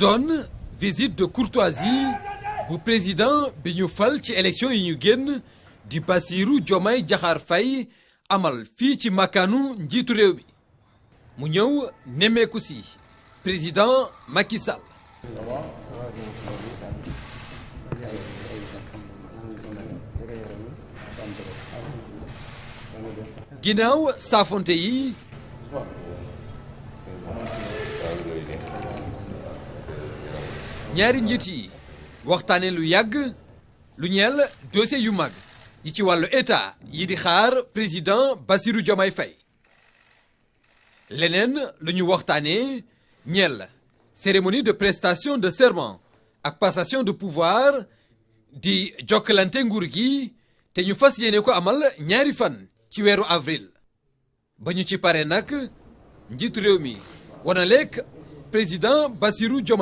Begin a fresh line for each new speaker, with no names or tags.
doon visite de courtoisie bu président bi ñu fal ci élection yi ñu génn di Bassirou Diomaye Diakhar Faye amal fii ci makkaanu njiitu réew bi mu ñëw nemmeeku si président Macky Sall. ginnaaw saafonte yi ñaari njiit yi waxtaane lu yàgg lu ñeel dossier yu mag yi ci wàllu état yi di xaar président Bassirou Diomaye Faye leneen lu ñu waxtaane ñeel cérémonie de prestation de serment ak passation de pouvoir di jokkalante nguur gi te ñu fas yéene ko amal ñaari fan ci weeru avril ba ñu ci pare nag njiitu réew mi wana lekk président Bassirou Diomaye